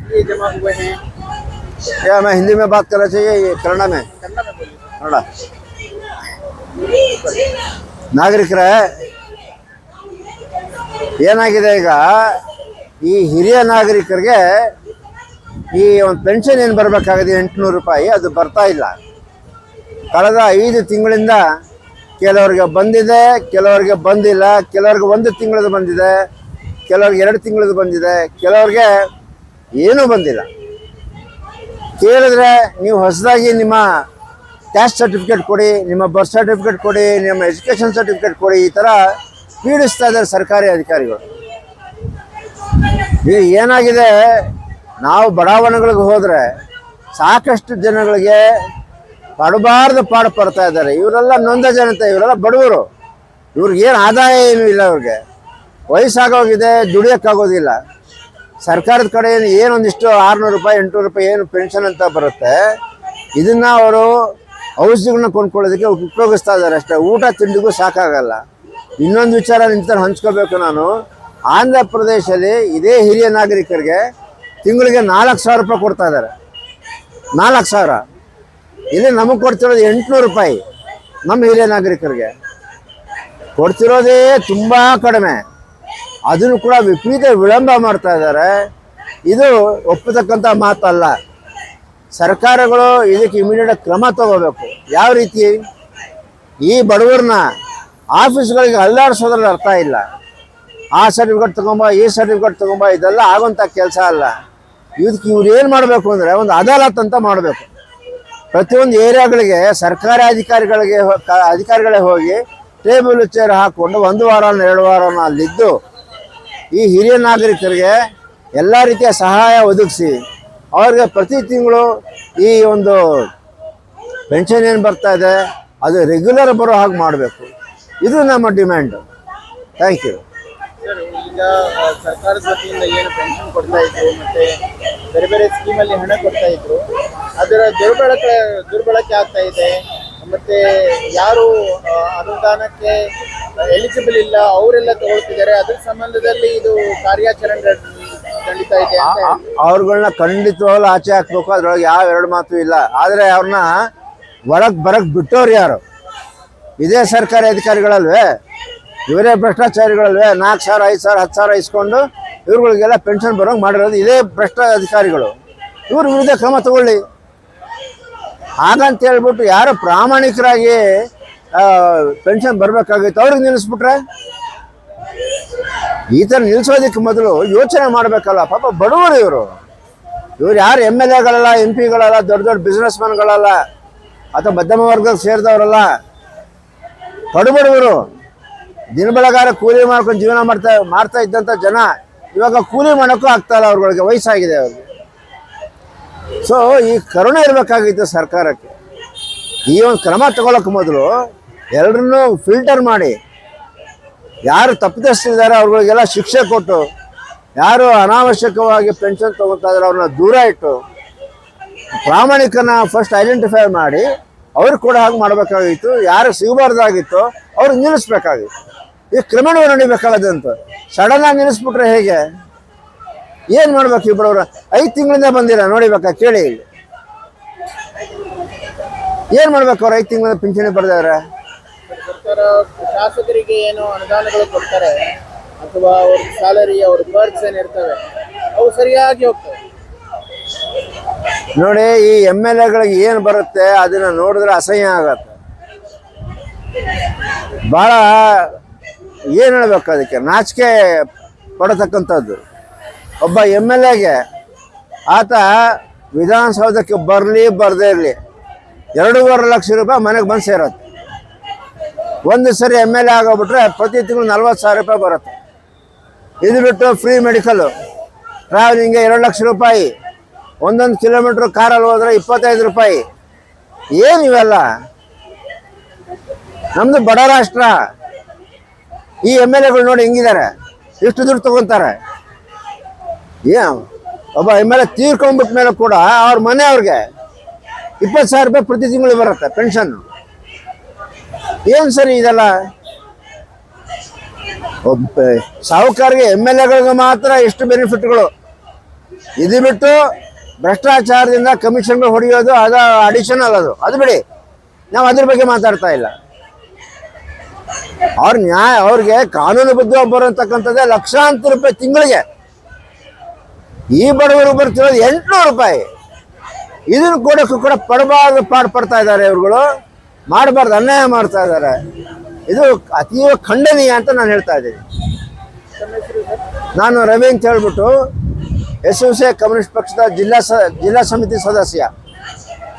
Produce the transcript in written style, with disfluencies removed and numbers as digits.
ये जमा हुए हैं? या मैं हिंदी में बात करना चाहिए ये कन्नड़ में? कन्नड़ में बोलिए। ಕನ್ನಡ ನಾಗರಿಕರ ಏನಾಗಿದೆ ಈಗ ಈ ಹಿರಿಯ ನಾಗರಿಕರಿಗೆ ಈ ಒಂದು ಪೆನ್ಷನ್ ಏನು ಬರಬೇಕಾಗಿದೆ 800 ರೂಪಾಯಿ ಅದು ಬರ್ತಾ ಇಲ್ಲ. ಕಳೆದ 5 ತಿಂಗಳಿಂದ ಕೆಲವರಿಗೆ ಬಂದಿದೆ, ಕೆಲವರಿಗೆ ಬಂದಿಲ್ಲ, ಕೆಲವರಿಗೆ 1 ತಿಂಗಳದ್ದು ಬಂದಿದೆ, ಕೆಲವರಿಗೆ 2 ತಿಂಗಳದ್ದು ಬಂದಿದೆ, ಕೆಲವರಿಗೆ ಏನೂ ಬಂದಿಲ್ಲ. ಕೇಳಿದ್ರೆ ನೀವು ಹೊಸದಾಗಿ ನಿಮ್ಮ ಕ್ಯಾಸ್ಟ್ ಸರ್ಟಿಫಿಕೇಟ್ ಕೊಡಿ, ನಿಮ್ಮ ಬರ್ತ್ ಸರ್ಟಿಫಿಕೇಟ್ ಕೊಡಿ, ನಿಮ್ಮ ಎಜುಕೇಷನ್ ಸರ್ಟಿಫಿಕೇಟ್ ಕೊಡಿ, ಈ ಥರ ಪೀಡಿಸ್ತಾ ಇದ್ದಾರೆ ಸರ್ಕಾರಿ ಅಧಿಕಾರಿಗಳು. ಈಗ ಏನಾಗಿದೆ, ನಾವು ಬಡಾವಣೆಗಳಿಗೆ ಹೋದರೆ ಸಾಕಷ್ಟು ಜನಗಳಿಗೆ ಪಡಬಾರ್ದು ಪಾಡು ಪಡ್ತಾ ಇದ್ದಾರೆ. ಇವರೆಲ್ಲ ನೊಂದ ಜನತೆ, ಇವರೆಲ್ಲ ಬಡವರು, ಇವ್ರಿಗೇನು ಆದಾಯ ಏನೂ ಇಲ್ಲ. ಅವ್ರಿಗೆ ವಯಸ್ಸಾಗೋಗಿದೆ, ದುಡಿಯೋಕ್ಕಾಗೋದಿಲ್ಲ. ಸರ್ಕಾರದ ಕಡೆ ಏನೊಂದಿಷ್ಟು 600 ರೂಪಾಯಿ 800 ರೂಪಾಯಿ ಏನು ಪೆನ್ಷನ್ ಅಂತ ಬರುತ್ತೆ, ಇದನ್ನು ಅವರು ಔಷಧಿಗಳನ್ನ ಕೊಂಡ್ಕೊಳ್ಳೋದಕ್ಕೆ ಉಪಯೋಗಿಸ್ತಾ ಇದ್ದಾರೆ ಅಷ್ಟೇ. ಊಟ ತಿಂಡಿಗೂ ಸಾಕಾಗಲ್ಲ. ಇನ್ನೊಂದು ವಿಚಾರ ನಿಂತ ಹಂಚ್ಕೋಬೇಕು ನಾನು. ಆಂಧ್ರ ಪ್ರದೇಶದಲ್ಲಿ ಇದೇ ಹಿರಿಯ ನಾಗರಿಕರಿಗೆ ತಿಂಗಳಿಗೆ 4,000 ರೂಪಾಯಿ ಕೊಡ್ತಾ ಇದ್ದಾರೆ. 4,000. ಇಲ್ಲಿ ನಮಗೆ ಕೊಡ್ತಿರೋದು 800 ರೂಪಾಯಿ. ನಮ್ಮ ಹಿರಿಯ ನಾಗರಿಕರಿಗೆ ಕೊಡ್ತಿರೋದೇ ತುಂಬ ಕಡಿಮೆ. ಅದನ್ನು ಕೂಡ ವಿಪರೀತ ವಿಳಂಬ ಮಾಡ್ತಾ ಇದ್ದಾರೆ. ಇದು ಒಪ್ಪತಕ್ಕಂಥ ಮಾತಲ್ಲ. ಸರ್ಕಾರಗಳು ಇದಕ್ಕೆ ಇಮಿಡಿಯೇಟ್ ಕ್ರಮ ತಗೋಬೇಕು. ಯಾವ ರೀತಿ? ಈ ಬಡವರನ್ನ ಆಫೀಸ್ಗಳಿಗೆ ಅಲ್ಲಾಡಿಸೋದ್ರಲ್ಲಿ ಅರ್ಥ ಇಲ್ಲ. ಆ ಸರ್ಟಿಫಿಕೇಟ್ ತೊಗೊಂಬ, ಈ ಸರ್ಟಿಫಿಕೇಟ್ ತೊಗೊಂಬ, ಇದೆಲ್ಲ ಆಗೋಂಥ ಕೆಲಸ ಅಲ್ಲ. ಇದಕ್ಕೆ ಇವ್ರು ಏನು ಮಾಡಬೇಕು ಅಂದರೆ ಒಂದು ಅದಾಲತ್ ಅಂತ ಮಾಡಬೇಕು. ಪ್ರತಿಯೊಂದು ಏರಿಯಾಗಳಿಗೆ ಸರ್ಕಾರಿ ಅಧಿಕಾರಿಗಳೇ ಹೋಗಿ ಟೇಬಲ್ ಚೇರ್ ಹಾಕ್ಕೊಂಡು 1 ವಾರ 2 ವಾರ ಅಲ್ಲಿದ್ದು ಈ ಹಿರಿಯ ನಾಗರಿಕರಿಗೆ ಎಲ್ಲ ರೀತಿಯ ಸಹಾಯ ಒದಗಿಸಿ ಅವ್ರಿಗೆ ಪ್ರತಿ ತಿಂಗಳು ಈ ಒಂದು ಪೆನ್ಷನ್ ಏನು ಬರ್ತಾ ಇದೆ ಅದು ರೆಗ್ಯುಲರ್ ಬರೋ ಹಾಗೆ ಮಾಡಬೇಕು. ಇದು ನಮ್ಮ ಡಿಮ್ಯಾಂಡು. Thank you. ಸರ್, ಈಗ ಸರ್ಕಾರದ ವತಿಯಿಂದ ಏನು ಪೆನ್ಷನ್ ಕೊಡ್ತಾ ಇದ್ರು ಮತ್ತು ಬೇರೆ ಬೇರೆ ಸ್ಕೀಮಲ್ಲಿ ಹಣ ಕೊಡ್ತಾ ಇದ್ರು, ಅದರ ದುರ್ಬಳಕೆ ಆಗ್ತಾ ಇದೆ. ಮತ್ತು ಯಾರು ಅನುದಾನಕ್ಕೆ ಎಲಿಜಿಬಲ್ ಇಲ್ಲ ಅವರೆಲ್ಲ ತಗೊಳ್ತಿದ್ದಾರೆ. ಅದ್ರ ಸಂಬಂಧದಲ್ಲಿ ಇದು ಕಾರ್ಯಾಚರಣೆ ನಡೀತಾ ಇದೆ ಅಂತ ಅವ್ರುಗಳನ್ನ ಖಂಡಿತವಾಗ್ಲೂ ಆಚೆ ಹಾಕ್ಬೇಕು. ಅದ್ರೊಳಗೆ ಯಾವ 2 ಮಾತು ಇಲ್ಲ. ಆದರೆ ಅವ್ರನ್ನ ಬರಕ್ ಬಿಟ್ಟವ್ರು ಯಾರು? ಇದೇ ಸರ್ಕಾರಿ ಅಧಿಕಾರಿಗಳಲ್ವೇ? ಇವರೇ ಭ್ರಷ್ಟಾಚಾರಿಗಳಲ್ವೇ? 4,000 5,000 10,000 ಇಸ್ಕೊಂಡು ಇವ್ರುಗಳಿಗೆಲ್ಲ ಪೆನ್ಷನ್ ಬರೋಂಗೆ ಮಾಡಿರೋದು ಇದೇ ಭ್ರಷ್ಟ ಅಧಿಕಾರಿಗಳು. ಇವ್ರ ವಿರುದ್ಧ ಕ್ರಮ ತಗೊಳ್ಳಿ. ಹಾಗಂತ ಹೇಳ್ಬಿಟ್ಟು ಯಾರು ಪ್ರಾಮಾಣಿಕರಾಗಿ ಪೆನ್ಷನ್ ಬರಬೇಕಾಗಿತ್ತು ಅವ್ರಿಗೆ ನಿಲ್ಲಿಸ್ಬಿಟ್ರೆ, ಈ ಥರ ನಿಲ್ಲಿಸೋದಕ್ಕೆ ಮೊದಲು ಯೋಚನೆ ಮಾಡಬೇಕಲ್ಲ. ಪಾಪ ಬಡವರು ಇವ್ರು ಯಾರು MLAಗಳಲ್ಲ, MP ಗಳಲ್ಲ, ದೊಡ್ಡ ಬಿಸ್ನೆಸ್ ಮ್ಯಾನ್ಗಳಲ್ಲ, ಅಥವಾ ಮಧ್ಯಮ ವರ್ಗಕ್ಕೆ ಸೇರಿದವರಲ್ಲ. ಬಡವರು ದಿನ ಬೆಳಗಾರ ಕೂಲಿ ಮಾಡ್ಕೊಂಡು ಜೀವನ ಮಾಡ್ತಾ ಇದ್ದಂಥ ಜನ ಇವಾಗ ಕೂಲಿ ಮಾಡೋಕ್ಕೂ ಆಗ್ತಾಯಿಲ್ಲ. ಅವ್ರಗಳಿಗೆ ವಯಸ್ಸಾಗಿದೆ ಅವ್ರಿಗೆ. ಸೊ ಈ ಕರುಣೆ ಇರಬೇಕಾಗಿತ್ತು ಸರ್ಕಾರಕ್ಕೆ. ಈ ಒಂದು ಕ್ರಮ ತಗೊಳ್ಳೋಕೆ ಮೊದಲು ಎಲ್ಲರನ್ನೂ ಫಿಲ್ಟರ್ ಮಾಡಿ, ಯಾರು ತಪ್ಪಿತಸ್ಥರಿದ್ದಾರೆ ಅವ್ರಿಗೆಲ್ಲ ಶಿಕ್ಷೆ ಕೊಟ್ಟು, ಯಾರು ಅನಾವಶ್ಯಕವಾಗಿ ಪೆನ್ಷನ್ ತೊಗೊತಾ ಇದ್ದಾರೆ ಅವ್ರನ್ನ ದೂರ ಇಟ್ಟು, ಪ್ರಾಮಾಣಿಕನ ಫಸ್ಟ್ ಐಡೆಂಟಿಫೈ ಮಾಡಿ ಅವ್ರಿಗೆ ಕೂಡ ಹಾಗೆ ಮಾಡಬೇಕಾಗಿತ್ತು. ಯಾರು ಸಿಗಬಾರ್ದಾಗಿತ್ತು ಅವ್ರಿಗೆ ನಿಲ್ಲಿಸ್ಬೇಕಾಗಿತ್ತು. ಈ ಕ್ರಮೇಣ ನಡಿಬೇಕಾಗದಂತ ಸಡನ್ನಾಗಿ ನಿಲ್ಲಿಸ್ಬಿಟ್ರೆ ಹೇಗೆ? ಏನು ಮಾಡ್ಬೇಕು? ಇಬ್ಬರವ್ರ 5 ತಿಂಗಳಿಂದ ಬಂದಿರ ನೋಡಿಬೇಕಾ? ಕೇಳಿ, ಏನು ಮಾಡ್ಬೇಕು? ಅವ್ರು 5 ತಿಂಗಳಿಂದ ಪಿಂಚಣಿ ಪಡೆದವ್ರೆ. ಸರ್ಕಾರ ಶಾಸಕರಿಗೆ ಏನು ಅನುದಾನಗಳು ಕೊಡ್ತಾರೆ ಅಥವಾ ಅವ್ರ ಸ್ಯಾಲರಿ, ಅವ್ರ ಬರ್ಕ್ಸ್ ಏನಿರ್ತವೆ ಅವು ಸರಿಯಾಗಿ ಹೋಗ್ತವೆ. ನೋಡಿ, ಈ MLAಗಳಿಗೆ ಏನು ಬರುತ್ತೆ ಅದನ್ನು ನೋಡಿದ್ರೆ ಅಸಹ್ಯ ಆಗತ್ತೆ. ಭಾಳ ಏನು ಹೇಳ್ಬೇಕು, ಅದಕ್ಕೆ ನಾಚಿಕೆ ಪಡತಕ್ಕಂಥದ್ದು. ಒಬ್ಬ MLAಗೆ ಆತ ವಿಧಾನಸೌಧಕ್ಕೆ ಬರದೇ ಇರಲಿ 2.5 ಲಕ್ಷ ರೂಪಾಯಿ ಮನೆಗೆ ಬಂದು ಸೇರತ್ತೆ. ಒಂದು ಸರಿ MLA ಆಗೋಗ್ಬಿಟ್ರೆ ಪ್ರತಿ ತಿಂಗಳು 40,000 ರೂಪಾಯಿ ಬರುತ್ತೆ. ಇದು ಬಿಟ್ಟು ಫ್ರೀ ಮೆಡಿಕಲ್ಲು, ಟ್ರಾವೆಲಿಂಗ್ಗೆ 2 ಲಕ್ಷ ರೂಪಾಯಿ, 1 ಕಿಲೋಮೀಟ್ರ್ ಕಾರಲ್ಲಿ ಹೋದರೆ 25 ರೂಪಾಯಿ. ಏನು ಇವೆಲ್ಲ? ನಮ್ಮದು ಬಡ ರಾಷ್ಟ್ರ. ಈ MLAಗಳು ನೋಡಿ ಹೆಂಗಿದ್ದಾರೆ, ಎಷ್ಟು ದುಡ್ಡು ತೊಗೊತಾರೆ. ಒಬ್ಬ MLA ತೀರ್ಕೊಂಡ್ಬಿಟ್ಟ ಮೇಲೆ ಕೂಡ ಅವ್ರ ಮನೆಯವ್ರಿಗೆ 20,000 ರೂಪಾಯಿ ಪ್ರತಿ ತಿಂಗಳು ಬರುತ್ತೆ ಪೆನ್ಷನ್ನು. ಏನು ಸರಿ ಇದೆಲ್ಲ? ಒಬ್ಬ ಸಾಹುಕಾರಿಗೆ MLAಗಳಿಗೆ ಮಾತ್ರ ಎಷ್ಟು ಬೆನಿಫಿಟ್ಗಳು, ಇದು ಬಿಟ್ಟು ಭ್ರಷ್ಟಾಚಾರದಿಂದ ಕಮಿಷನ್ಗಳು ಹೊಡೆಯೋದು ಅದು ಅಡಿಷನಲ್, ಅದು ಬಿಡಿ, ನಾವು ಅದ್ರ ಬಗ್ಗೆ ಮಾತಾಡ್ತಾ ಇಲ್ಲ. ಅವ್ರಿಗೆ ಕಾನೂನುಬದ್ಧವಾಗಿ ಬರೋತಕ್ಕಂಥದ್ದೇ ಲಕ್ಷಾಂತರ ರೂಪಾಯಿ ತಿಂಗಳಿಗೆ. ಈ ಬಡವರು ಬರ್ತಿರೋದು 800 ರೂಪಾಯಿ. ಇದನ್ನು ಕೊಡೋಕ್ಕೂ ಕೂಡ ಪಡಬಾರ್ದು ಪಡ್ತಾ ಇದ್ದಾರೆ ಇವ್ರುಗಳು, ಮಾಡಬಾರ್ದು, ಅನ್ಯಾಯ ಮಾಡ್ತಾ ಇದ್ದಾರೆ. ಇದು ಅತೀವ ಖಂಡನೀಯ ಅಂತ ನಾನು ಹೇಳ್ತಾ ಇದ್ದೀನಿ. ನಾನು ರವಿ ಅಂತ ಹೇಳ್ಬಿಟ್ಟು SUC ಕಮ್ಯುನಿಸ್ಟ್ ಪಕ್ಷದ ಜಿಲ್ಲಾ ಸಮಿತಿ ಸದಸ್ಯ.